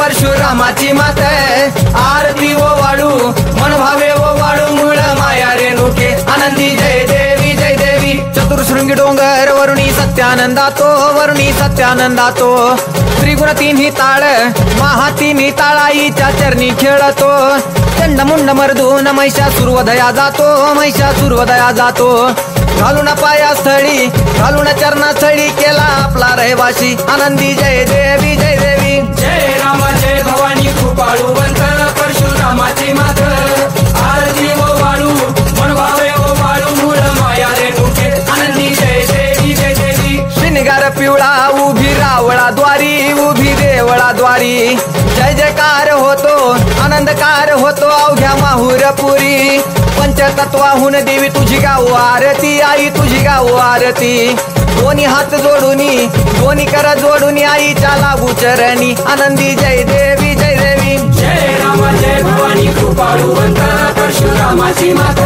परशुरामाची मात आरती ओ वाळू मन भावे ओ वाळू मूळ माया रेणुके आनंदी जय देवी जय देवी चतुर्शृंगी डोंगर वरुणी सत्यानंदातो वरुणी सत्यानंदातो त्रिगुण तिन्ही ताळ महा तिन्ही ताळाईच्या चरणी खेळतो चंडमुंड मर्दून महिषासुरवधया जातो महिषासुरवधया जातो घालून पायास्थळी घालून चरणास्थळी केला आपला रहिवासी आनंदी जय देवी जय देवी जय राम जय भवानी कृपाळुवंत परशुरामाची मात आरती ओ वाळू मन भावे ओ वाळू मूळ माया रेणुके आनंदी जय देवी जय देवी श्रीनिगार पिवळा उभी रावळा द्वारी उभी देवळा द्वारी जय जयकार होतो आनंदकार होतो अवघ्या माहुरपुरी पंचतत्वाहून देवी तुझी गाव आरती आई तुझी गाव आरती दोन्ही हात जोडूनी दोन्ही कर जोडूनी आईच्या लागू चरणी आनंदी जय देवी जय देवी जय राम जय भवानी कृपाळुवंत परशुरामाची मात